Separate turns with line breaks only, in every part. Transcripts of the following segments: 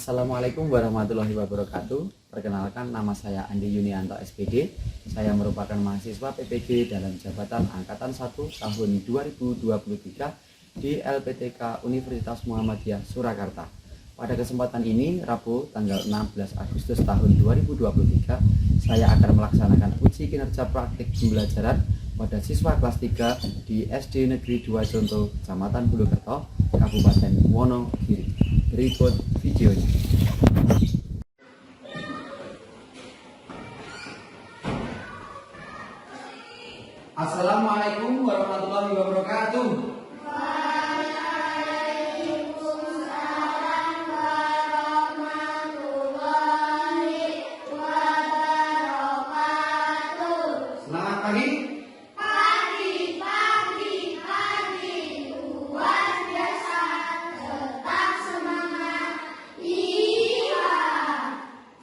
Assalamualaikum warahmatullahi wabarakatuh. Perkenalkan, nama saya Andi Yunianto SPD. Saya merupakan mahasiswa PPG dalam jabatan Angkatan 1 tahun 2023 di LPTK Universitas Muhammadiyah Surakarta. Pada kesempatan ini, Rabu tanggal 16 Agustus tahun 2023, saya akan melaksanakan uji kinerja praktik pembelajaran pada siswa kelas 3 di SD Negeri 2 Conto, Kecamatan Bulukerto, Kabupaten Wonogiri. Berikut videonya.
Assalamualaikum warahmatullahi wabarakatuh.
Waalaikumsalam warahmatullahi wabarakatuh.
Selamat pagi.
Pagi, luar biasa, tetap semangat. Iya.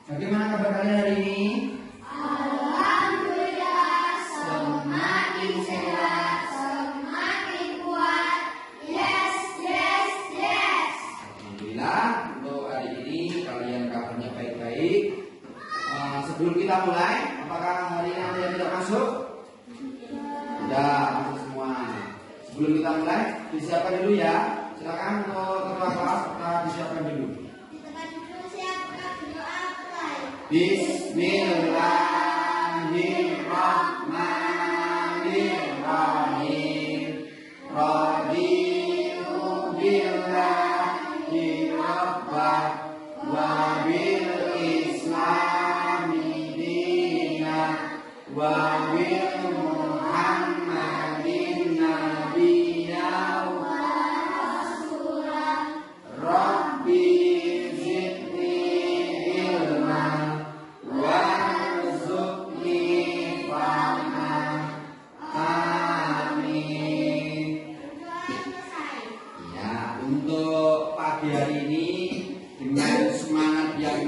Bagaimana kabar kalian hari ini?
Alhamdulillah, semakin sehat, semakin kuat. Yes.
Alhamdulillah, untuk hari ini kalian kabarnya baik-baik. Sebelum kita mulai, apakah hari ini ada yang tidak masuk? Sudah masuk semua. Sebelum kita mulai, disiapkan dulu ya. Silakan untuk ketua kelas kita disiapkan dulu. Bismillahirrahmanirrahim. Raditu billahi rabbah wa bil islami dinan wa bil muhammadin nabiyyan wa rasulah. Rabbi zidni ilman warzuqni fahman. Amin. Ya, untuk pagi hari ini dengan semangat yang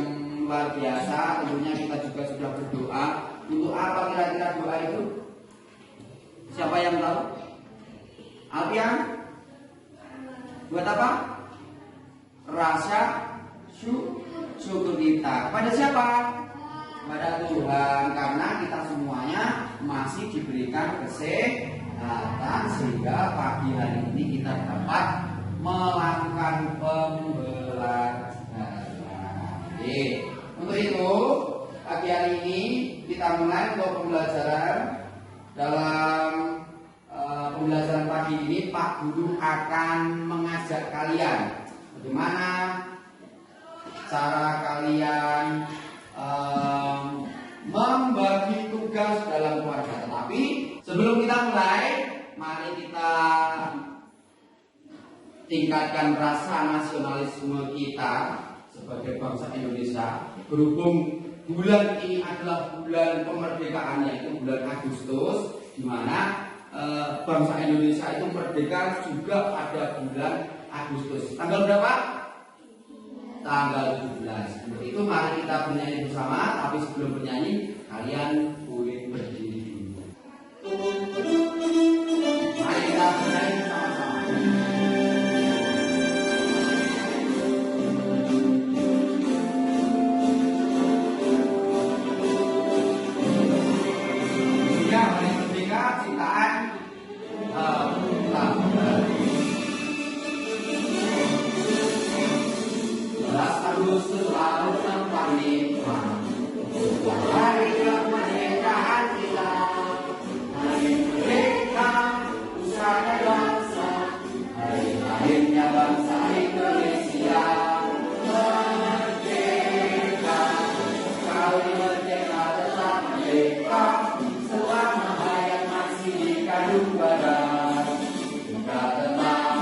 luar biasa, tentunya kita juga sudah berdoa. Untuk apa kira-kira doa itu? Siapa yang tahu? Alfian? Buat apa? Rasa syukur kita. Pada siapa? Pada Tuhan, karena kita semuanya masih diberikan kesehatan sehingga pagi hari ini kita dapat melakukan pembelajaran. Oke. Untuk itu pagi hari ini kita mulai untuk pembelajaran. Dalam pembelajaran pagi ini Pak Guru akan mengajak kalian bagaimana cara kalian membagi tugas dalam keluarga. Tetapi sebelum kita mulai, mari kita tingkatkan rasa nasionalisme kita sebagai bangsa Indonesia. Berhubung bulan ini adalah bulan kemerdekaan, yaitu bulan Agustus, di mana bangsa Indonesia itu merdeka juga pada bulan Agustus. Tanggal berapa? Tanggal 17. Untuk itu mari kita bernyanyi bersama. Tapi sebelum bernyanyi, kalian boleh berdiri dulu. Mari kita bernyanyi bersama-sama. Ya, hari merdeka ciptaan Agustus lalu tanpa nikmat. Hari kemerdekaan kita, hari merdeka pusaka bangsa, hari lahirnya bangsa Indonesia. Merdeka, kali merdeka tetap merdeka, selama hayat masih di kandung badan. Kita tetap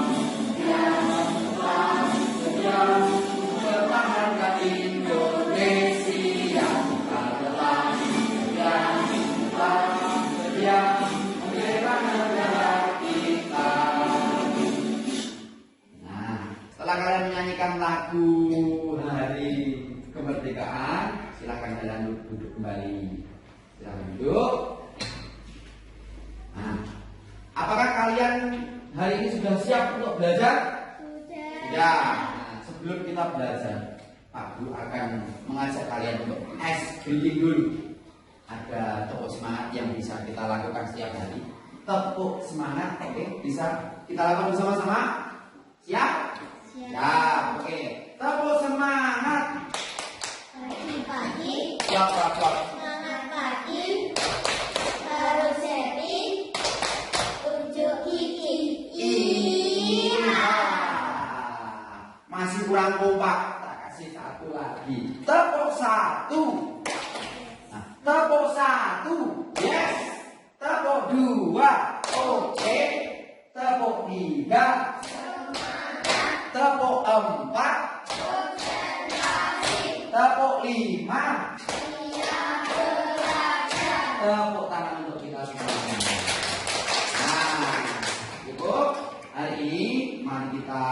pertahankan Indonesia. Kita tetap setia membela negara kita. Nah, setelah kalian menyanyikan lagu hari kemerdekaan, silakan kalian duduk kembali. Silakan duduk. Nah, apakah kalian hari ini sudah siap untuk belajar?
Sudah.
Ya. Sebelum kita belajar, Pak Guru akan mengajak kalian untuk ice breathing dulu. Ada tepuk semangat yang bisa kita lakukan setiap hari. Tepuk semangat, oke? Bisa kita lakukan bersama-sama? Siap? Siap, oke. Tepuk semangat.
Pagi-pagi,
Siap.
semangat pagi, harus happy, unjuk gigi. Iya.
Masih kurang kompak, tak kasih satu lagi. Tepuk satu. Nah, tepuk satu, yes. Tepuk dua, oke. Tepuk tiga, tepuk empat, tepuk lima. Tepuk tangan untuk kita semuanya. Nah, cukup. Hari ini mari kita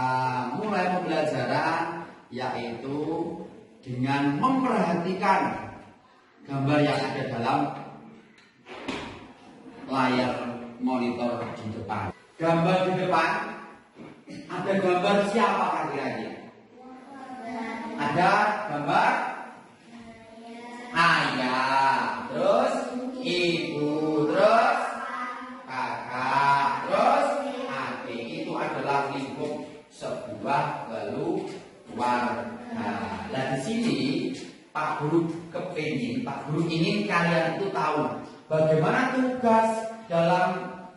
mulai pembelajaran, yaitu dengan memperhatikan gambar yang ada dalam layar monitor di depan. Gambar di depan ada gambar siapa kira-kira? Ada gambar ayah, terus ibu, terus kakak, terus adik. Itu adalah lingkup sebuah keluarga. Nah, di sini Pak Guru ingin kalian itu tahu bagaimana tugas dalam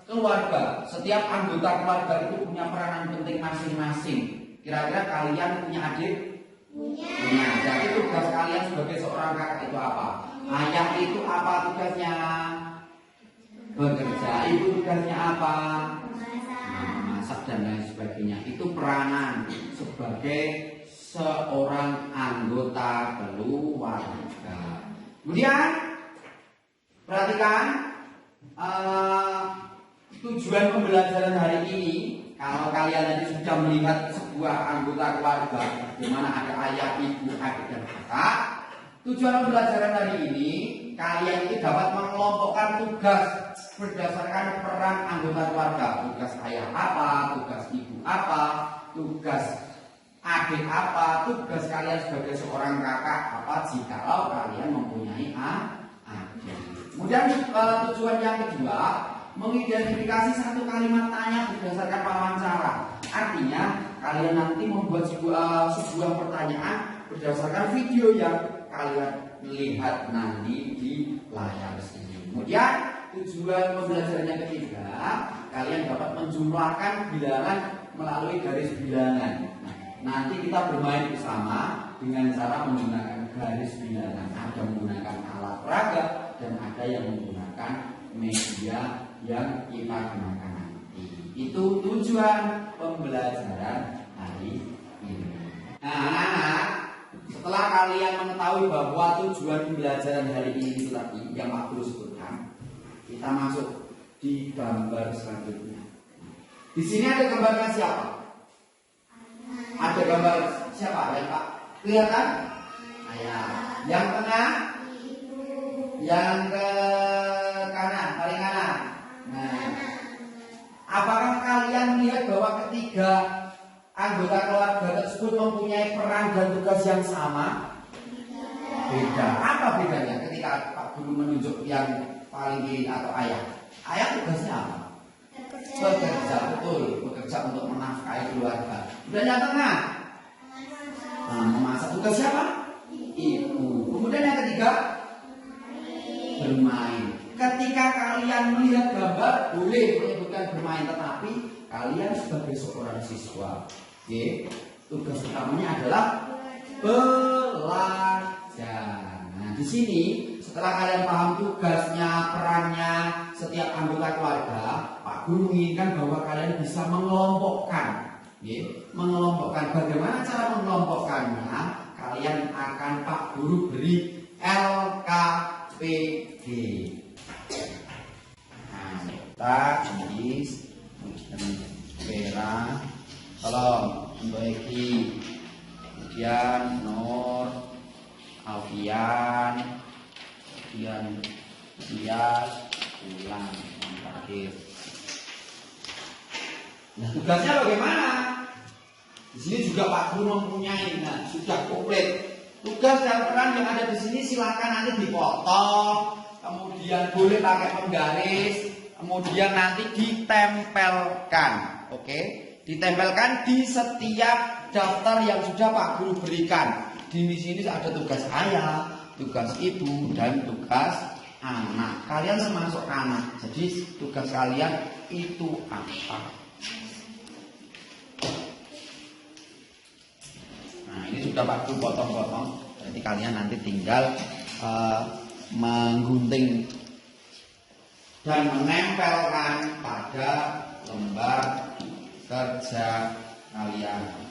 keluarga. Setiap anggota keluarga itu punya peranan penting masing-masing. Kira-kira kalian punya adik? Punya. Jadi tugas kalian sebagai seorang kakak itu apa? Ayah itu apa tugasnya? Bekerja. Ibu tugasnya apa? Memasak dan lain sebagainya. Itu peranan sebagai seorang anggota keluarga. Kemudian perhatikan tujuan pembelajaran hari ini. Kalau kalian nanti sudah melihat sebuah anggota keluarga di mana ada ayah, ibu, adik dan kakak, tujuan pembelajaran hari ini kalian itu dapat mengelompokkan tugas berdasarkan peran anggota keluarga. Tugas ayah apa, tugas ibu apa, tugas adik apa, tugas kalian sebagai seorang kakak apa jikalau kalian mempunyai adik. Kemudian tujuan yang kedua, mengidentifikasi satu kalimat tanya berdasarkan wawancara. Artinya kalian nanti membuat sebuah pertanyaan berdasarkan video yang kalian lihat nanti di layar sini. Kemudian tujuan pembelajaran yang ketiga, kalian dapat menjumlahkan bilangan melalui garis bilangan. Nanti kita bermain bersama dengan cara menggunakan garis bilangan. Ada menggunakan alat peraga dan ada yang menggunakan media yang kita gunakan nanti. Itu tujuan pembelajaran hari ini. Nah, anak-anak, setelah kalian mengetahui bahwa tujuan pembelajaran hari ini itu tadi yang Pak Guru sebutkan, kita masuk di gambar selanjutnya. Di sini ada gambarnya siapa? Ada gambar siapa ya Pak? Kelihatan? Ayah. Yang tengah? Yang ke kanan, paling kanan. Nah, apakah kalian melihat bahwa ketiga anggota keluarga tersebut mempunyai peran dan tugas yang sama? Beda. Apa bedanya ketika Pak Guru menunjuk yang paling kiri atau ayah? Ayah tugasnya apa? Bekerja, betul. Bekerja untuk menafkahi keluarga. Dan yang tengah? Memasak. Tugas siapa? Ibu. Kemudian yang ketiga? Bermain. Ketika kalian melihat gambar boleh menyebutkan bermain, tetapi kalian sebagai seorang siswa, tugas utamanya adalah belajar. Nah, di sini setelah kalian paham tugasnya, perannya setiap anggota keluarga, Pak Guru menginginkan bahwa kalian bisa mengelompokkan. Mengelompokkan. Bagaimana cara mengelompokkannya? Kalian akan Pak Guru beri LKPD. Nah, kita tulis Vera, tolong untuk Eki, kemudian Nur, Alfian, kemudian Tias, ulang yang terakhir. Nah, tugasnya bagaimana? Di sini juga Pak Guru mempunyai, sudah komplit Tugas dan peran yang ada di sini silakan nanti dipotong, kemudian boleh pakai penggaris, kemudian nanti ditempelkan. Oke, ditempelkan di setiap daftar yang sudah Pak Guru berikan. Di sini ada tugas ayah, tugas ibu, dan tugas anak. Kalian termasuk anak. Jadi tugas kalian itu apa? Nah, ini sudah Pak Guru potong-potong. Jadi kalian nanti tinggal menggunting dan menempelkan pada lembar kerja kalian.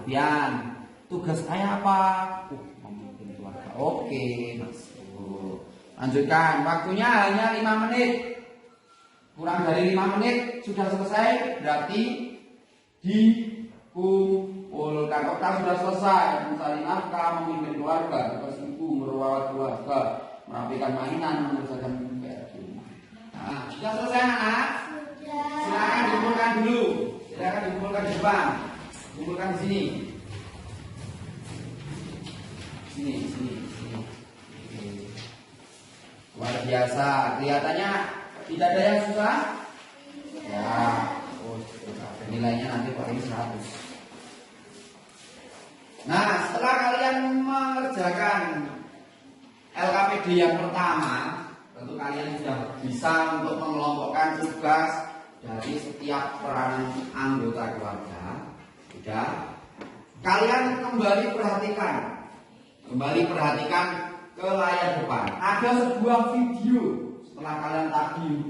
Pian, tugas ayah apa? Memimpin keluarga. Oke, masuk. Lanjutkan, waktunya hanya 5 menit. Kurang dari 5 menit sudah selesai, berarti dikumpulkan. Kalau sudah selesai, mencari nafkah, memimpin keluarga, tugas ibu merawat keluarga, merapikan mainan, mengerjakan PR di rumah. Nah, sudah selesai anak? Silakan dikumpulkan dulu. Silakan dikumpulkan di depan. Kumpulkan di sini. Sini. Luar biasa. Kelihatannya tidak ada yang susah? Ya. Nilainya nanti paling 100. Nah, setelah kalian mengerjakan LKPD yang pertama, tentu kalian sudah bisa untuk mengelompokkan tugas dari setiap peranan anggota keluarga. Sudah. Kalian kembali perhatikan ke layar depan. Ada sebuah video setelah kalian tadi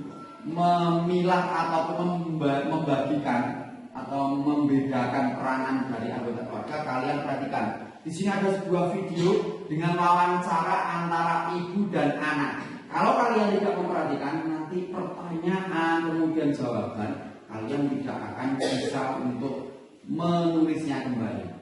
memilah ataupun membagikan atau membedakan peranan dari anggota keluarga. Kalian perhatikan. Di sini ada sebuah video dengan wawancara antara ibu dan anak. Kalau kalian tidak memperhatikan, nanti pertanyaan kemudian jawaban kalian tidak akan bisa untuk menulisnya kembali.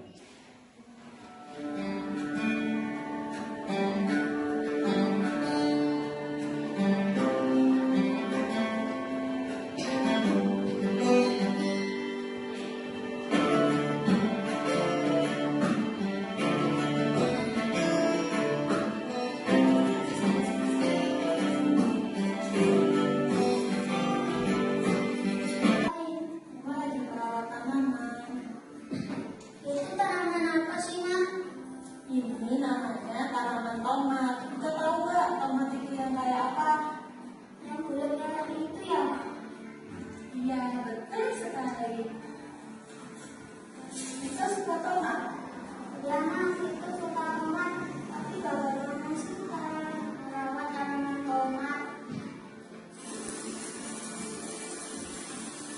Ini namanya tanaman tomat. Kita tahu nggak tomat itu yang kayak apa? Yang bulat-bulat itu ya? Iya, betul sekali. Kita suka tomat. Ya, Mas, itu suka tomat. Tapi bagaimana sih cara merawat tanaman tomat?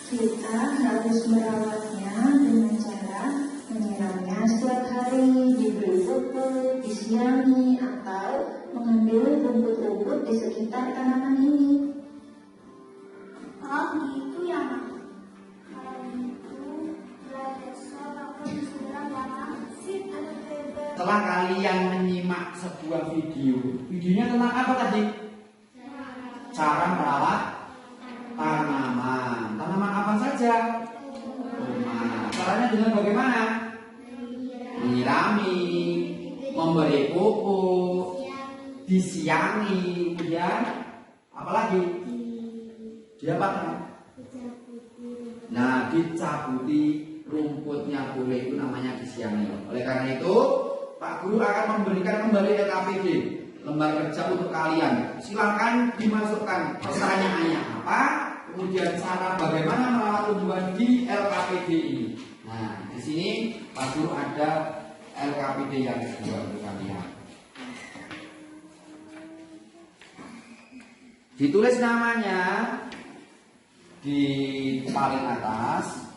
Kita harus merawatnya dengan cara menyiramnya setiap hari, diberi pupuk, disiangi, atau mengambil rumput-rumput di sekitar tanaman ini. Oh gitu ya, Mas. Kalau gitu belajar soal disiram ya, sip.
Setelah kalian menyimak sebuah videonya tentang apa tadi? Cara merawat tanaman. Tanaman apa saja? Tomat. Caranya dengan bagaimana? Menyirami, memberi pupuk, disiangi, kemudian apalagi? Diapakan? Nah, dicabuti rumputnya boleh, itu namanya disiangi. Oleh karena itu, Pak Guru akan memberikan kembali LKPD, lembar kerja untuk kalian. Silakan dimasukkan pertanyaannya apa, kemudian cara bagaimana merawat tumbuhan di LKPD ini. Nah, di sini Pak Guru ada LKPD yang kedua untuk kalian. Ditulis namanya di paling atas.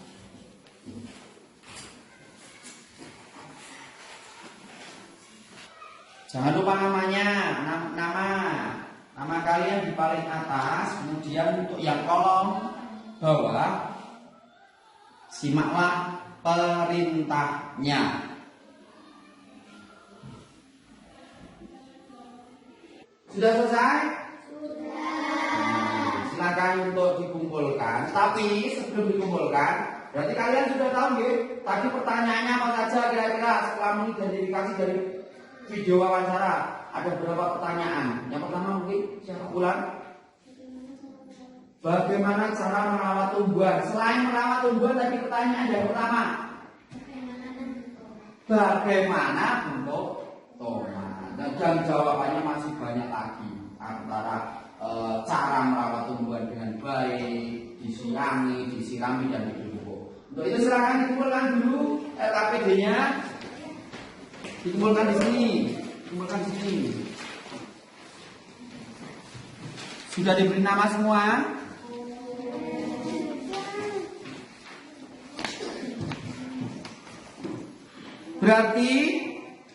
Jangan lupa namanya, nama kalian di paling atas. Kemudian untuk yang kolom bawah, simaklah perintahnya. Sudah selesai? Silakan untuk dikumpulkan. Tapi sebelum dikumpulkan, berarti kalian sudah tahu nggih? Tadi pertanyaannya apa saja kira-kira setelah mengidentifikasi dari video wawancara? Ada beberapa pertanyaan. Yang pertama mungkin siapa ulang? Bagaimana cara merawat tumbuhan? Selain merawat tumbuhan, tadi pertanyaan yang pertama. Bagaimana bentuk tomat? Dan jawabannya masih banyak lagi. Antara cara merawat tumbuhan dengan baik, disirami dan dipupuk. Untuk itu silakan dikumpulkan dulu LKPD-nya. Dikumpulkan di sini. Sudah diberi nama semua? Berarti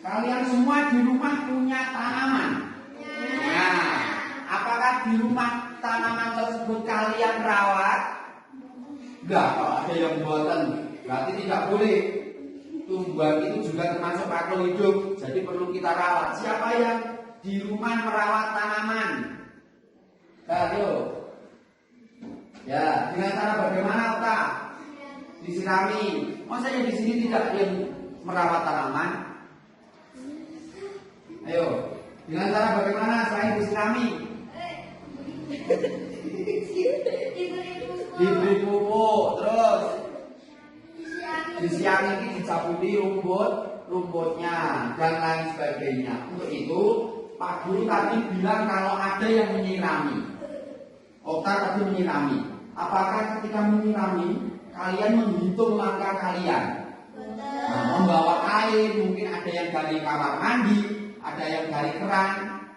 kalian semua di rumah punya tanaman. Nah, apakah di rumah tanaman tersebut kalian rawat? Enggak, kalau ada yang buatan berarti tidak boleh. Tumbuhan itu juga termasuk makhluk hidup, jadi perlu kita rawat. Siapa yang di rumah merawat tanaman? Ayo. Ya, dengan cara bagaimana Oka? Disirami. Maksudnya di sini tidak ada yang merawat tanaman. Ayo, dengan cara bagaimana selain disirami? Diberi pupuk, terus disiangi, dicabuti rumputnya dan lain sebagainya. Untuk itu Pak Guru tadi bilang kalau ada yang menyirami. Okta tadi menyirami. Apakah ketika menyirami kalian menghitung langkah kalian? Nah, membawa air, mungkin ada yang dari kamar mandi, ada yang dari keran.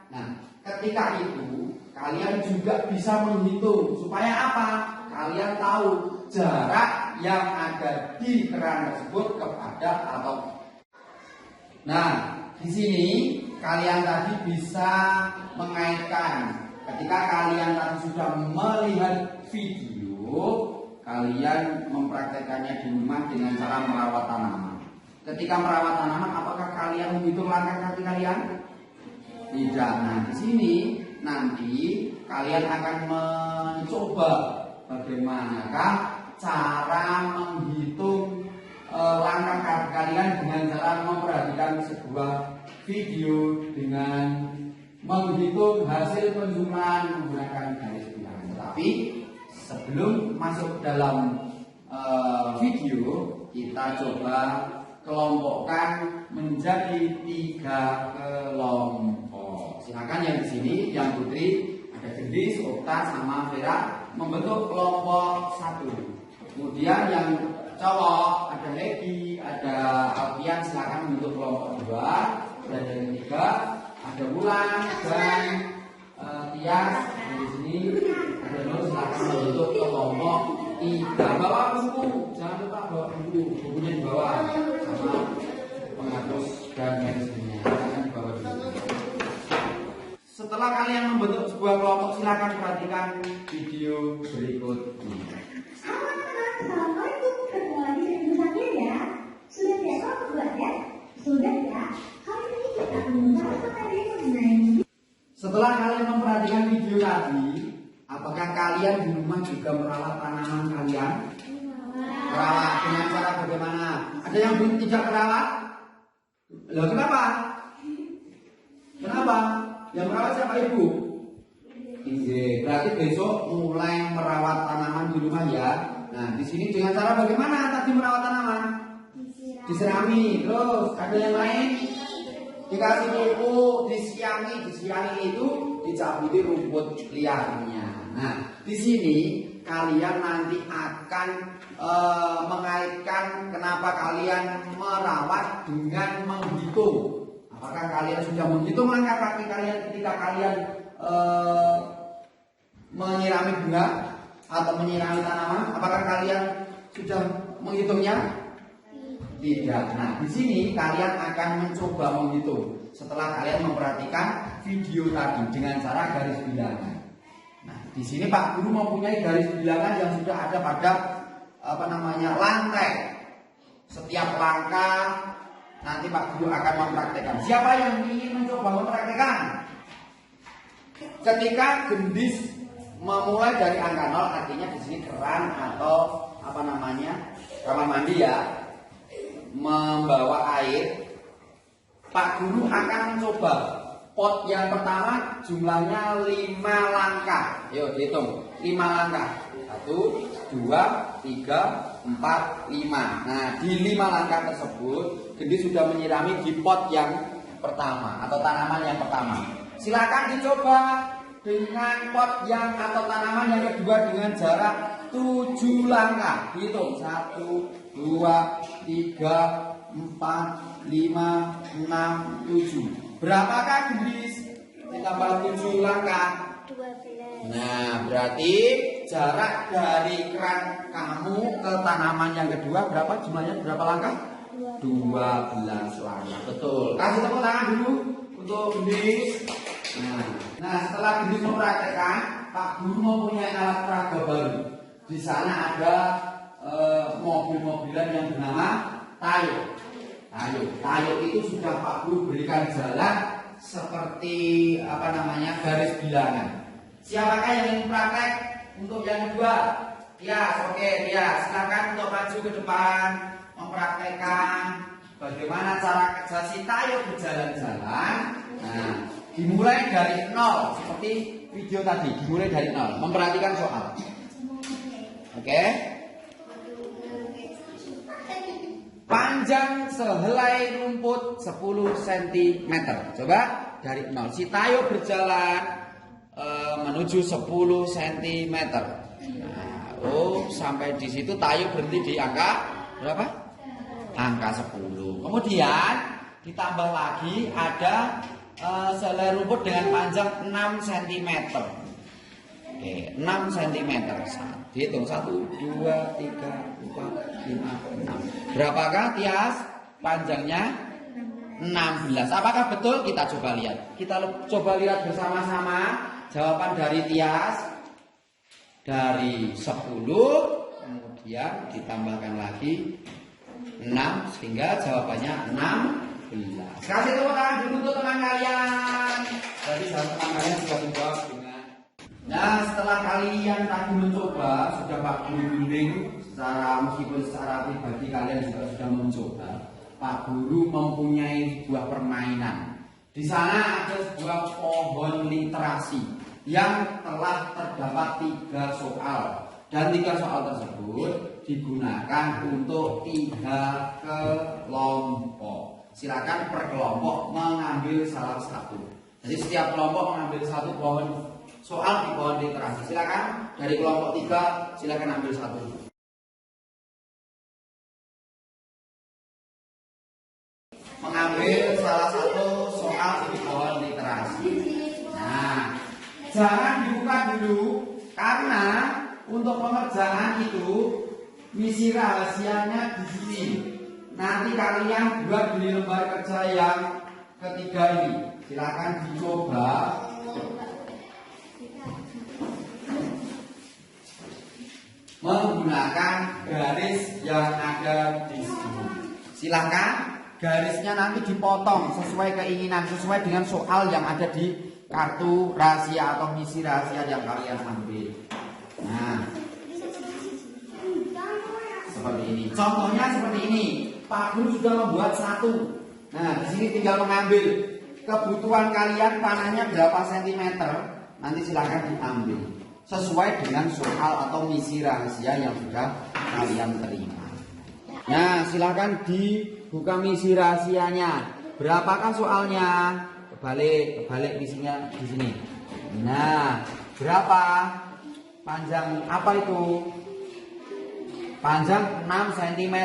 Nah, ketika itu kalian juga bisa menghitung supaya apa? Kalian tahu jarak yang ada di keran tersebut kepada atau. Nah, di sini kalian tadi bisa mengaitkan. Ketika kalian tadi sudah melihat video, kalian mempraktekannya di rumah dengan cara merawat tanaman. Ketika merawat tanaman, apakah kalian menghitung langkah kaki kalian? Tidak. Nah, di sini nanti kalian akan mencoba bagaimanakah cara menghitung langkah kaki kalian dengan cara memperhatikan sebuah video dengan menghitung hasil penjumlahan menggunakan garis bilangan. Tetapi sebelum masuk dalam video, kita coba kelompokkan menjadi 3 kelompok. Silakan yang di sini, yang putri ada Gendis, Okta, sama Vera membentuk kelompok 1. Kemudian yang cowok ada Legi, ada Alfian, silakan membentuk kelompok 2. Dan yang ketiga ada Wulan dan Tias. Dan di sini ada Nur, silakan membentuk kelompok 3. Bawa buku, jangan lupa bawa buku, bukunya di bawah sama penghapus dan garisnya. Silakan dibawa dulu. Setelah kalian membentuk sebuah kelompok, silakan perhatikan video berikut ini.
Assalamualaikum, ketemu lagi dengan saya ya. Sudah siap kelompok 2 ya? Sudah ya. Kali ini kita akan membahas materi mengenai.
Setelah kalian memperhatikan video tadi, apakah kalian di rumah juga merawat tanaman kalian? Merawat dengan cara bagaimana? Ada yang belum tidak merawat? Loh, kenapa? Kenapa? Yang merawat siapa, Ibu? Iya, berarti besok mulai merawat tanaman di rumah ya. Nah, di sini dengan cara bagaimana tadi merawat tanaman? Disirami. Terus ada yang lain? Dikasih pupuk, disiangi itu dicabuti rumput liarnya. Nah, di sini kalian nanti akan mengaitkan kenapa kalian merawat dengan menghitung. Apakah kalian sudah menghitung langkah kaki kalian ketika kalian menyirami bunga atau menyirami tanaman? Apakah kalian sudah menghitungnya? Tidak. Nah, di sini kalian akan mencoba menghitung setelah kalian memperhatikan video tadi dengan cara garis bilangan. Nah, di sini Pak Guru mempunyai garis bilangan yang sudah ada pada lantai. Setiap langkah nanti Pak Guru akan mempraktekkan. Siapa yang ingin mencoba mempraktekkan? Ketika gendis memulai dari angka 0, artinya di sini keran atau kamar mandi ya, membawa air. Pak Guru akan mencoba pot yang pertama jumlahnya 5 langkah. Yuk dihitung 5 langkah. 1, 2, 3, 4, 5. Nah, di 5 langkah tersebut gendis sudah menyirami di pot yang pertama atau tanaman yang pertama. Silakan dicoba dengan pot yang atau tanaman yang kedua dengan jarak 7 langkah. Hitung 1, 2, 3, 4, 5, 6, 7. Berapakah gendis? Ditambah 7 langkah.
12.
Nah, berarti jarak dari keran kamu ke tanaman yang kedua berapa jumlahnya? Berapa langkah? 12 langkah. Betul. Kasih tepuk tangan dulu untuk gendis. Nah, setelah gendis mempraktekkan, Pak Guru mempunyai alat peraga baru. Di sana ada mobil-mobilan yang bernama Tayo. Tayo itu sudah Pak Guru berikan jalan seperti garis bilangan. Siapakah yang ingin praktek untuk yang kedua? Ya, oke, ya. Silakan untuk maju ke depan mempraktekkan bagaimana cara kerja si Tayo berjalan-jalan. Nah, dimulai dari 0 seperti video tadi, dimulai dari 0. Memperhatikan soal. Oke. Panjang sehelai rumput 10 cm. Coba dari 0. Si Tayo berjalan menuju 10 cm. Nah, sampai di situ Tayo berhenti di angka berapa? Angka 10. Kemudian ditambah lagi ada sehelai rumput dengan panjang 6 cm. Oke, 6 cm. Dihitung 1, 2, 3, 4, 5, 6. Berapakah Tias? Panjangnya 16. Apakah betul? Kita coba lihat. Kita coba lihat bersama-sama jawaban dari Tias. Dari 10, kemudian ditambahkan lagi 6 sehingga jawabannya 16. Kasih tepuk tangan dulu untuk teman kalian. Jadi teman kalian sudah menjawab dengan. Nah, setelah kalian tadi mencoba, sudah Pak Guru bimbing meskipun secara pribadi kalian juga sudah mencoba. Pak Guru mempunyai sebuah permainan. Di sana ada sebuah pohon literasi yang telah terdapat 3 soal. Dan 3 soal tersebut digunakan untuk 3 kelompok. Silakan per kelompok mengambil salah satu. Jadi setiap kelompok mengambil satu pohon soal di pohon literasi. Silakan dari kelompok 3, silakan ambil satu. Mengambil salah satu soal di pohon literasi. Nah, jangan dibuka dulu karena untuk pengerjaan itu misi rahasianya di sini. Nanti kalian buat di lembar kerja yang ketiga ini. Silakan dicoba. Menggunakan garis yang ada di sini. Silakan garisnya nanti dipotong sesuai keinginan, sesuai dengan soal yang ada di kartu rahasia atau misi rahasia yang kalian ambil. Nah, seperti ini. Contohnya seperti ini. Pak Guru sudah membuat satu. Nah, di sini tinggal mengambil kebutuhan kalian panahnya berapa sentimeter. Nanti silakan diambil sesuai dengan soal atau misi rahasia yang sudah kalian terima. Nah, silakan dibuka misi rahasianya. Berapakah soalnya? Kebalik misinya di sini. Nah, berapa? Panjang apa itu? Panjang 6 cm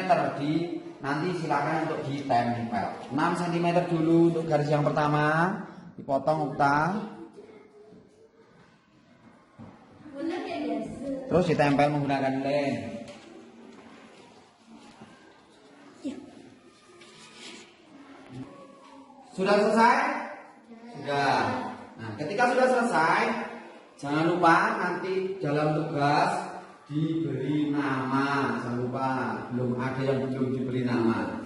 nanti silakan untuk ditempel. 6 cm dulu untuk garis yang pertama, dipotong ukta. Terus ditempel menggunakan lem. Sudah selesai? Sudah. Nah, ketika sudah selesai, jangan lupa nanti dalam tugas diberi nama. Jangan lupa, belum ada yang belum diberi nama.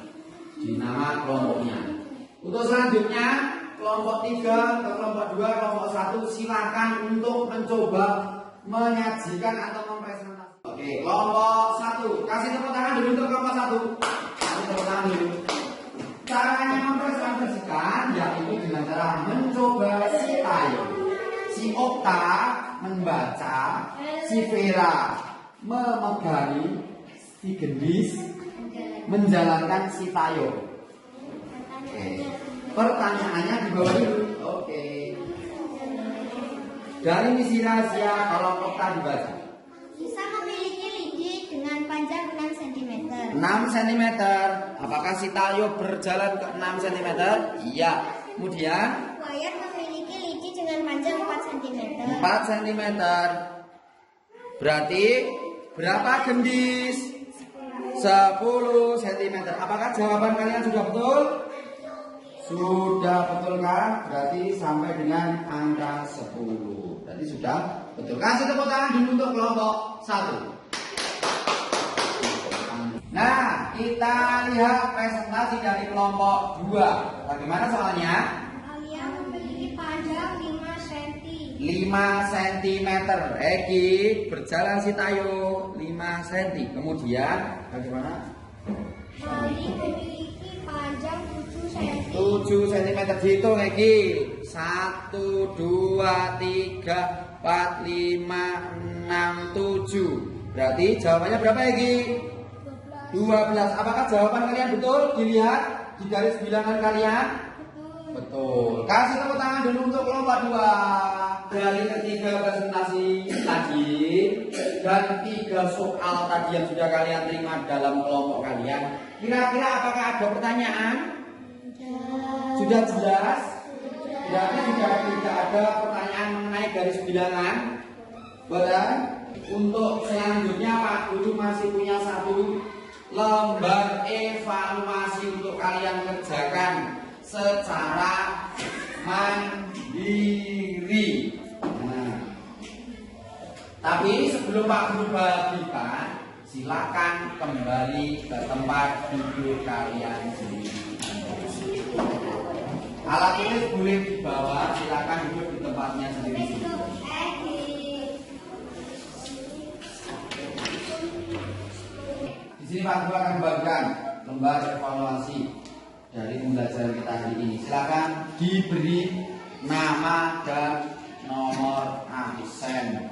Di nama kelompoknya. Untuk selanjutnya, kelompok 3 ke kelompok 2, kelompok 1 silakan untuk mencoba menyajikan atau mempresentasikan. Oke, kelompok 1. Kasih tepuk tangan dulu untuk kelompok 1. Kasih tepuk tangan dulu. Caranya mempresentasikan yaitu dengan cara mencoba si Tayo, si Okta membaca, si Vera memegangi, si Gendis menjalankan si Tayo. Oke. Pertanyaannya di bawah dulu. Oke. Dari misi rahasia kalau Okta dibaca.
Bisa memiliki lidi dengan panjang 6 cm.
6 cm. Apakah si Tayo berjalan ke 6 cm? Iya. Kemudian
Buaya memiliki lidi dengan panjang 4 cm.
4 cm. Berarti berapa Gendis? 10 cm. Apakah jawaban kalian sudah betul? Sudah betul kan? Berarti sampai dengan angka 10. Berarti sudah betul. Kasih tepuk tangan dulu untuk kelompok 1. Nah, kita lihat presentasi dari kelompok 2. Bagaimana soalnya?
Alia memiliki panjang 5 cm.
5 cm. Egi berjalan si Tayo 5 cm. Kemudian bagaimana?
Mali memiliki panjang 7 cm.
7 cm. Dihitung Egi. 1, 2, 3, 4, 5, 6, 7. Berarti jawabannya berapa Egi? 12. Apakah jawaban kalian betul? Dilihat di garis bilangan kalian. Betul. Kasih tepuk tangan dulu untuk kelompok 2. Dari ketiga presentasi tadi dan 3 soal tadi yang sudah kalian terima dalam kelompok kalian, kira-kira apakah ada pertanyaan? Sudah jelas? Berarti sudah tidak ada pertanyaan mengenai garis bilangan. Betul? Untuk selanjutnya Pak Guru masih punya satu lembar evaluasi untuk kalian kerjakan secara mandiri. Nah, tapi sebelum Pak Guru bagikan, silakan kembali ke tempat duduk kalian sendiri. Alat tulis boleh dibawa, silakan duduk di tempatnya sendiri. Di sini Pak Guru akan membagikan lembar evaluasi dari pembelajaran kita hari ini. Silakan diberi nama dan nomor absen.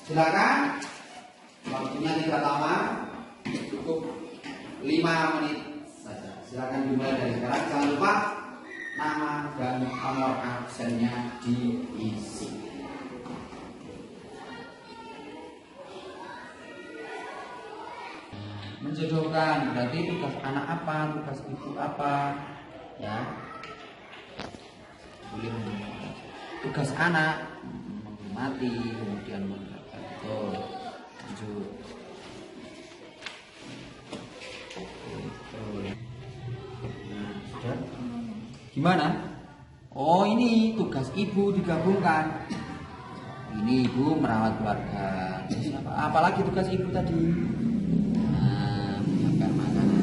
Silakan. Waktunya tidak lama, cukup 5 menit saja. Silakan dimulai dari sekarang. Jangan lupa nama dan nomor absennya diisi. Menjodohkan berarti tugas anak apa, tugas ibu apa, ya. Boleh tugas anak menghormati, kemudian mengatakan betul, lanjut. Nah, sudah. Gimana? Oh, ini tugas ibu digabungkan. Ini ibu merawat keluarga. Apalagi tugas ibu tadi? Nah, menyiapkan makanan.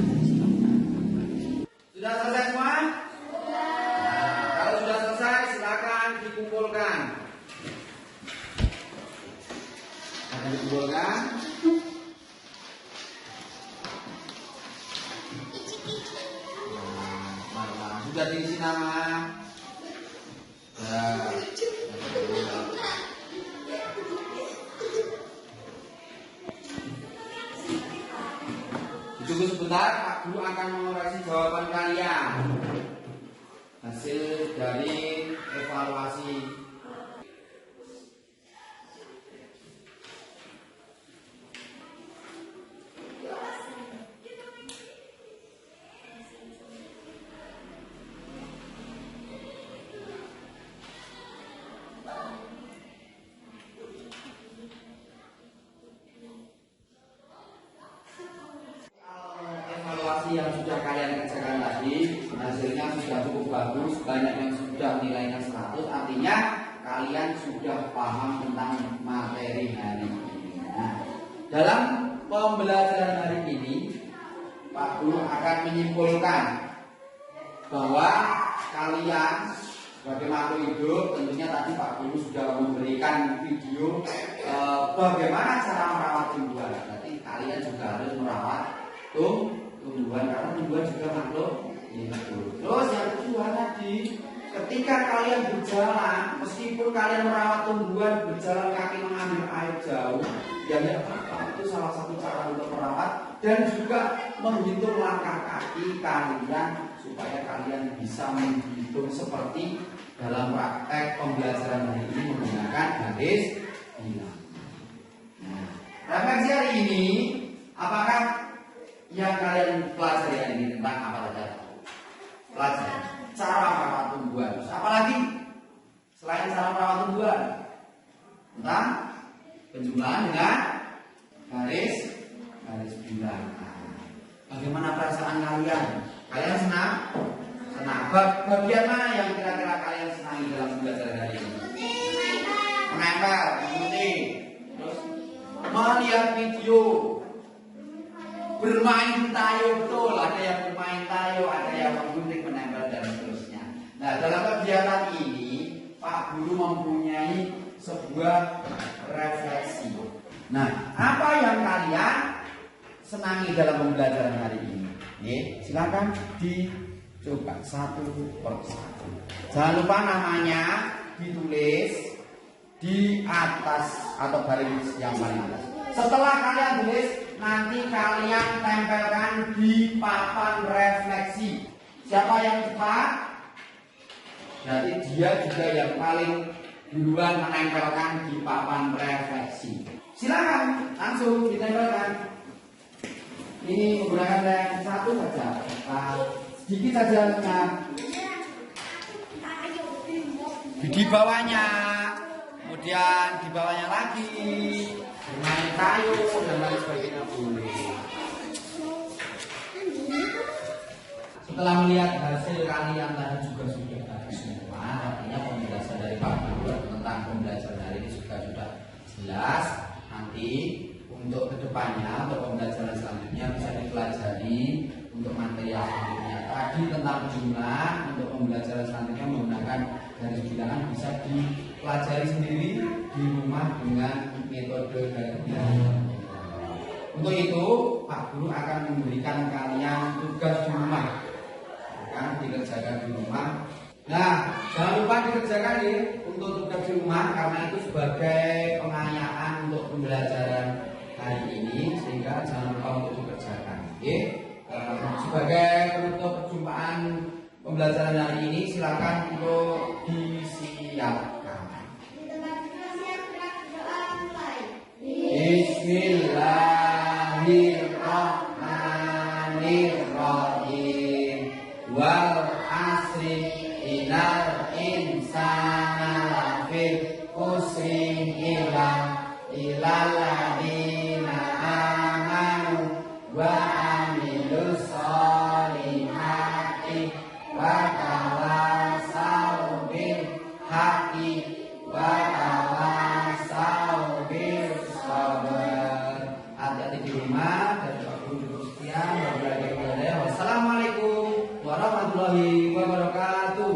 Sudah selesai semua? Nah, kalau sudah selesai, silakan dikumpulkan. Akan dikumpulkan. Sudah diisi nama. Tunggu sebentar, Pak Guru akan mengoreksi jawaban kalian. Hasil dari evaluasi. bagus, banyak yang sudah nilainya 100, artinya kalian sudah paham tentang materi hari ini. Nah, dalam pembelajaran hari ini Pak Guru akan menyimpulkan bahwa kalian sebagai makhluk hidup, tentunya tadi Pak Guru sudah memberikan video bagaimana cara merawat tumbuhan. Berarti kalian juga harus merawat tumbuhan karena tumbuhan juga makhluk hidup. Terus yang kedua tadi, ketika kalian berjalan, meskipun kalian merawat tumbuhan, berjalan kaki mengambil air jauh, ya itu salah satu cara untuk merawat dan juga menghitung langkah kaki kalian supaya kalian bisa menghitung seperti dalam praktek pembelajaran hari ini menggunakan garis bilangan. Nah, refleksi hari ini, apakah yang kalian pelajari hari ini tentang apa saja? Pelajari cara merawat tumbuhan. Terus apalagi selain cara merawat tumbuhan, tentang penjumlahan dengan garis bilangan. Bagaimana perasaan kalian? Kalian senang? Senang. Bagian mana yang kira-kira kalian senangi dalam belajar hari ini? Menempel, mengikuti, terus melihat video, bermain tayo, betul. Ada yang bermain tayo, ada yang menggunting, menempel dan seterusnya. Nah, dalam kegiatan ini Pak Guru mempunyai sebuah refleksi. Nah, apa yang kalian senangi dalam pembelajaran hari ini? Silakan dicoba satu persatu. Jangan lupa namanya ditulis di atas atau baris yang paling atas. Setelah kalian tulis, nanti kalian tempelkan di papan refleksi. Siapa yang cepat? Jadi dia juga yang paling duluan menempelkan di papan refleksi. Silakan langsung ditempelkan. Ini menggunakan lem satu saja, sedikit saja lengan. Di bawahnya, kemudian di bawahnya lagi, bermain kayu dan lain sebagainya boleh. Setelah melihat hasil kalian tadi juga sudah bagus semua, artinya pembelajaran dari Pak Guru tentang pembelajaran hari ini sudah jelas. Nanti untuk kedepannya, untuk pembelajaran selanjutnya bisa dipelajari untuk materi yang selanjutnya. Tadi tentang jumlah, untuk pembelajaran selanjutnya menggunakan garis bilangan bisa dipelajari sendiri di rumah dengan metode garis bilangan. Untuk itu, Pak Guru akan memberikan kalian tugas di rumah, akan dikerjakan di rumah. Nah, jangan lupa dikerjakan ya untuk tugas di rumah karena itu sebagai pengayaan untuk pembelajaran hari ini, sehingga jangan lupa untuk dikerjakan. Sebagai penutup perjumpaan pembelajaran hari ini, silakan untuk disiapkan. Bismillahirrahmanirrahim. Wal asri innal insana lafi khusrin ilal ladina amanu wa amilus solihati wa tawasau bil haqqi wa tawasau bil sabr. Hati-hati di rumah dan Pak Guru cukup sekian. Wassalamualaikum warahmatullahi wabarakatuh.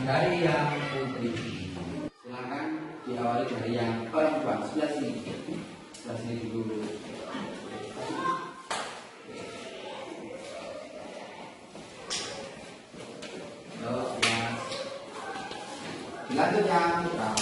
Dari yang putri, silakan diawali dari yang perempuan. Sebelah sini dulu. Terus dilanjut yang putra.